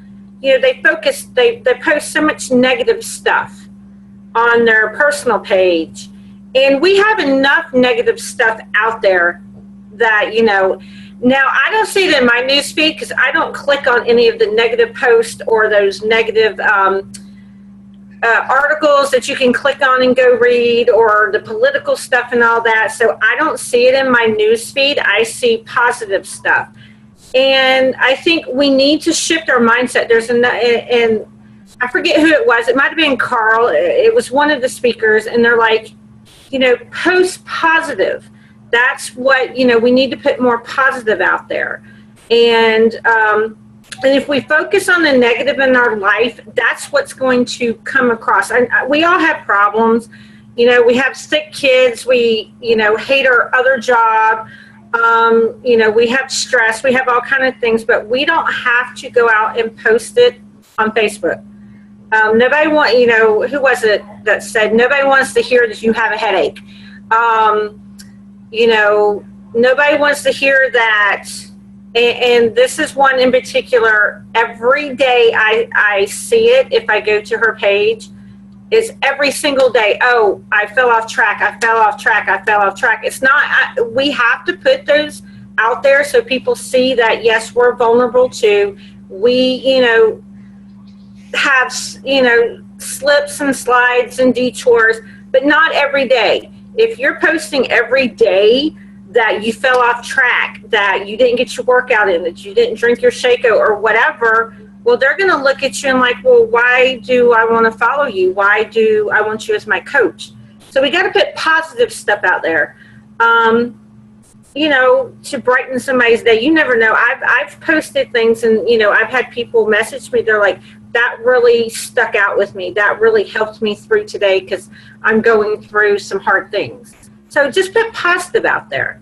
they post so much negative stuff on their personal page. And we have enough negative stuff out there that, now I don't see it in my newsfeed because I don't click on any of the negative posts or those negative articles that you can click on and go read, or the political stuff and all that. So I don't see it in my newsfeed. I see positive stuff. And I think we need to shift our mindset. And I forget who it was. It might have been Carl. It was one of the speakers, and they're like, post positive. That's what, we need to put more positive out there. And if we focus on the negative in our life, that's what's going to come across. We all have problems. We have sick kids. We, hate our other job. We have stress. We have all kind of things, but we don't have to go out and post it on Facebook. Nobody who was it that said nobody wants to hear that you have a headache? Nobody wants to hear that. And this is one in particular. every day I see it, if I go to her page, is every single day, oh, I fell off track, I fell off track, I fell off track. It's not, we have to put those out there so people see that, yes, we're vulnerable too. We, have, slips and slides and detours, but not every day. If you're posting every day that you fell off track, that you didn't get your workout in, that you didn't drink your Shaco or whatever, well, they're going to look at you and like, well, why do I want to follow you? Why do I want you as my coach? So we got to put positive stuff out there, to brighten somebody's day. You never know. I've posted things and, I've had people message me. They're like, that really stuck out with me. That really helped me through today because I'm going through some hard things. So just put positive out there.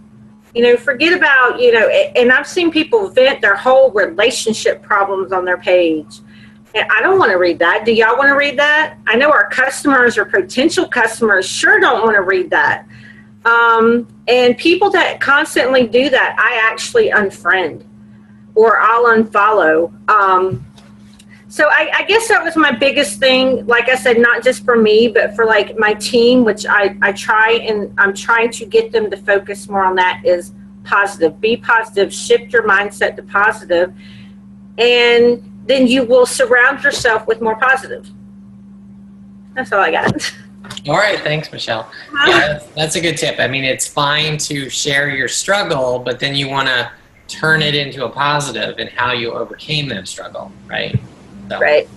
Forget about, and I've seen people vent their whole relationship problems on their page. And I don't want to read that. Do y'all want to read that? I know our customers or potential customers sure don't want to read that. And people that constantly do that, I actually unfriend or I'll unfollow. So I guess that was my biggest thing. Like I said, not just for me, but for like my team, which I try, and I'm trying to get them to focus more on that, is positive. Be positive, shift your mindset to positive, and then you will surround yourself with more positive. That's all I got. All right. Thanks, Michele. Yeah, that's a good tip. I mean, it's fine to share your struggle, but then you want to turn it into a positive and how you overcame that struggle, right? So. Right.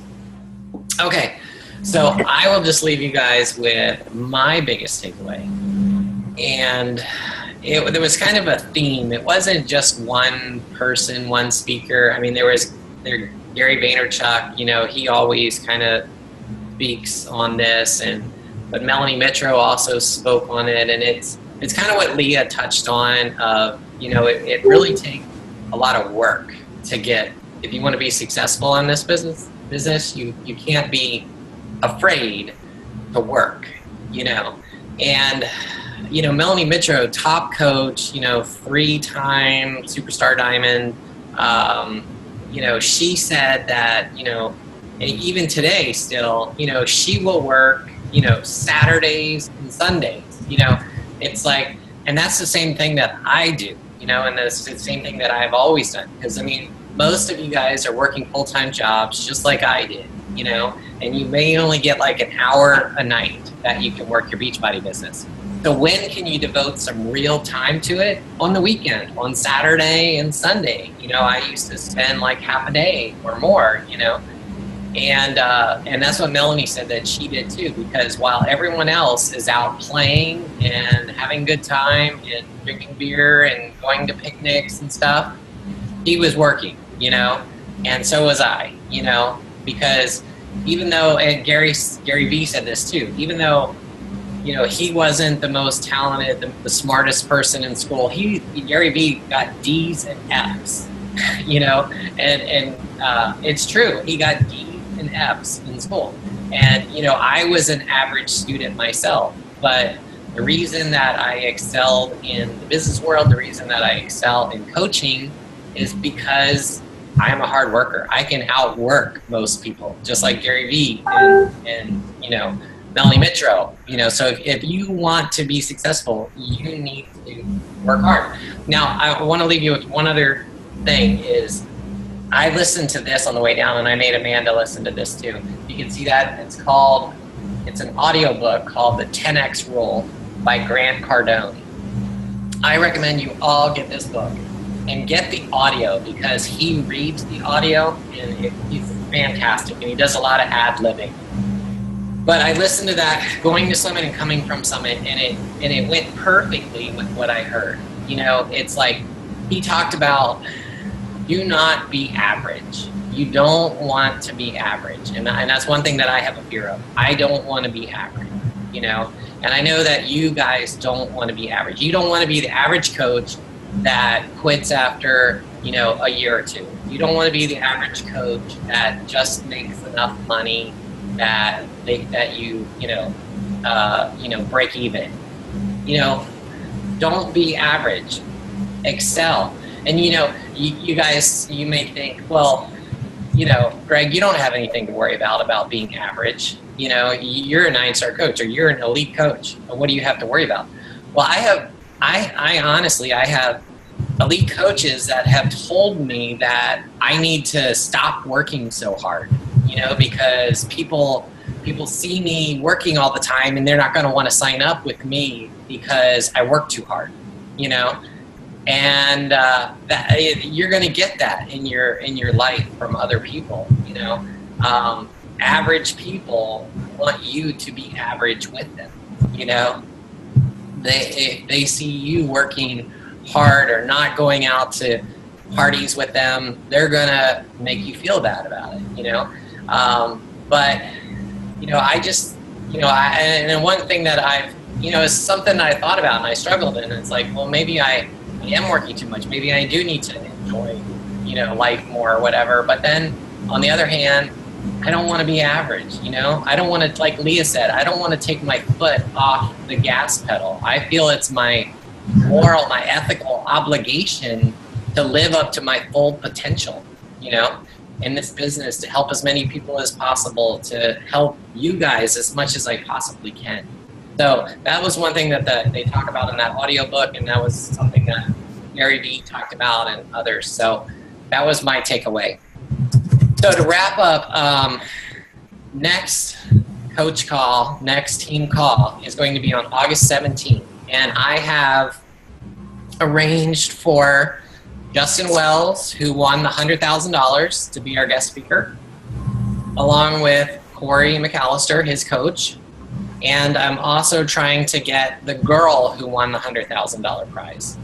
Okay, so I will just leave you guys with my biggest takeaway. And there was kind of a theme. It wasn't just one person, one speaker. I mean, there Gary Vaynerchuk, he always kind of speaks on this, but Melanie Mitro also spoke on it, and it's kind of what Leah touched on. It really takes a lot of work to get. If you want to be successful in this business, you can't be afraid to work, And, Melanie Mitro, top coach, 3-time superstar diamond, she said that, and even today still, she will work, Saturdays and Sundays, it's like, and that's the same thing that I do. you know, and it's the same thing that I've always done. Because, I mean, most of you guys are working full-time jobs just like I did, you know, and you may only get like an hour a night that you can work your Beachbody business. So when can you devote some real time to it? On the weekend, on Saturday and Sunday. You know, I used to spend like half a day or more, you know, and that's what Melanie said that she did too, because while everyone else is out playing and having a good time and drinking beer and going to picnics and stuff, he was working, you know, and so was I, you know, because even though, and Gary Vee said this too, even though, you know, he wasn't the most talented, the smartest person in school, Gary Vee got D's and F's, you know, and it's true, he got D's and F's in school. And, you know, I was an average student myself, but the reason that I excelled in the business world, the reason that I excel in coaching is because I'm a hard worker. I can outwork most people, just like Gary Vee and you know, Melanie Mitro. You know, so if you want to be successful, you need to work hard. Now, I want to leave you with one other thing is I listened to this on the way down, and I made Amanda listen to this too. You can see that it's an audio book called The 10X Rule by Grant Cardone. I recommend you all get this book and get the audio because he reads the audio and he's fantastic, and he does a lot of ad-libbing. But I listened to that going to Summit and coming from Summit, and it went perfectly with what I heard. You know, it's like he talked about do not be average. You don't want to be average, and that's one thing that I have a fear of. I don't want to be average, you know, and I know that you guys don't want to be average. You don't want to be the average coach that quits after, you know, a year or two. You don't want to be the average coach that just makes enough money that you break even. You know, don't be average. Excel. And you know, you guys, you may think, well, you know, Greg, you don't have anything to worry about being average. You know, you're a 9-star coach or you're an elite coach. What do you have to worry about? Well, I honestly have elite coaches that have told me that I need to stop working so hard, you know, because people see me working all the time and they're not going to want to sign up with me because I work too hard, you know, and you're going to get that in your life from other people, you know. Average people want you to be average with them, you know. They see you working hard or not going out to parties with them, they're gonna make you feel bad about it, you know. But you know, I just, you know, and one thing that I've, you know, is something that I thought about and I struggled in. It's like, well, maybe I am working too much. Maybe I do need to enjoy, you know, life more or whatever. But then on the other hand, I don't want to be average, you know? I don't want to, like Leah said, I don't want to take my foot off the gas pedal. I feel it's my moral, my ethical obligation to live up to my full potential, you know, in this business, to help as many people as possible, to help you guys as much as I possibly can. So that was one thing that they talk about in that audiobook, and that was something that Gary Vee talked about and others. So that was my takeaway. So to wrap up, next coach call, next team call is going to be on August 17th. And I have arranged for Justin Wells, who won the $100,000, to be our guest speaker, along with Corey McAllister, his coach. And I'm also trying to get the girl who won the $100,000 prize.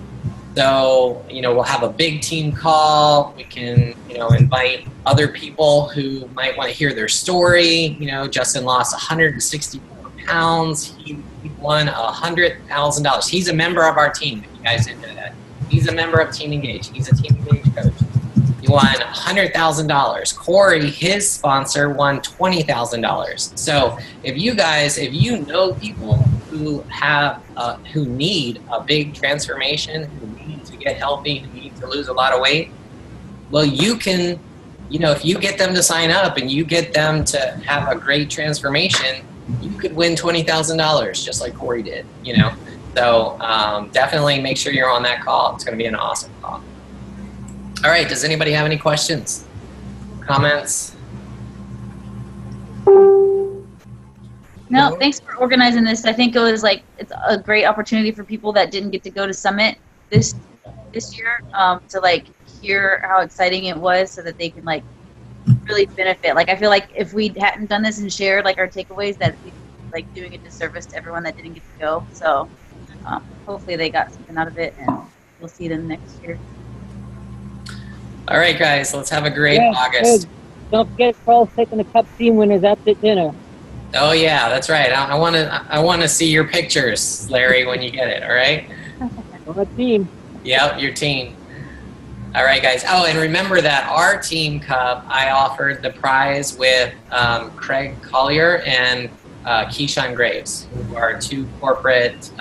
So, you know, we'll have a big team call. We can, you know, invite other people who might want to hear their story. You know, Justin lost 164 pounds. He won $100,000. He's a member of our team, if you guys didn't know that. He's a member of Team Engage. He's a Team Engage coach. He won $100,000. Corey, his sponsor, won $20,000. So if you know people who have, who need a big transformation, who need to get healthy, who need to lose a lot of weight, well, you can, you know, if you get them to sign up and you get them to have a great transformation, you could win $20,000 just like Corey did, you know. So definitely make sure you're on that call. It's going to be an awesome call. All right. Does anybody have any questions, comments? No, thanks for organizing this. I think it was like it's a great opportunity for people that didn't get to go to Summit this year to like hear how exciting it was, so that they can like really benefit. Like I feel like if we hadn't done this and shared like our takeaways, that we'd be like doing a disservice to everyone that didn't get to go. So hopefully they got something out of it, and we'll see them next year. All right, guys, let's have a great August. Good. Don't forget Carl's taking the cup team winners out to dinner. Oh yeah, that's right. I want to see your pictures, Larry, when you get it. All right. On a team. Yep, your team. All right, guys. Oh, and remember that our team cup, I offered the prize with Craig Collier and Keyshawn Graves, who are two corporate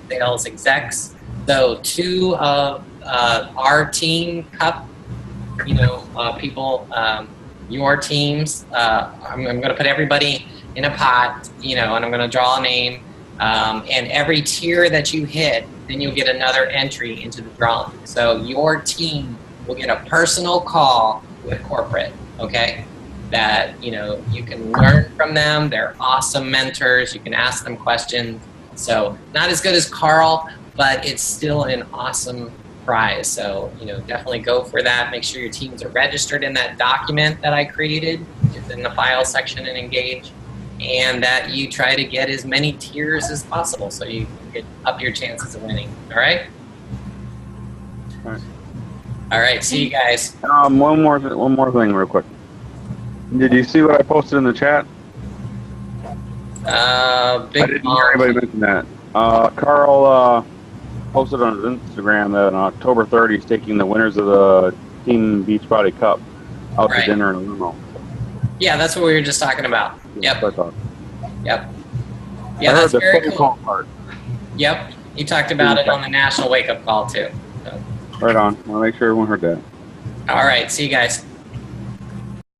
sales execs. So two of our team cup, people, your teams. I'm going to put everybody in a pot, and I'm going to draw a name. And every tier that you hit, then you'll get another entry into the drawing. So your team will get a personal call with corporate, okay? That, you can learn from them. They're awesome mentors. You can ask them questions. So not as good as Carl, but it's still an awesome prize. So, definitely go for that. Make sure your teams are registered in that document that I created. It's in the file section and Engage. And that you try to get as many tiers as possible so you can up your chances of winning. All right? All right. See you guys. One more thing real quick. Did you see what I posted in the chat? I didn't hear anybody mention that. Carl posted on his Instagram that on October 30th he's taking the winners of the Team Beachbody Cup out to dinner in a limo. Yeah, that's what we were just talking about. Yep. Yep. Yeah, that's very cool. Part. Yep. You talked about it on the national wake-up call, too. So. Right on. I'll make sure everyone heard that. All right. See you guys.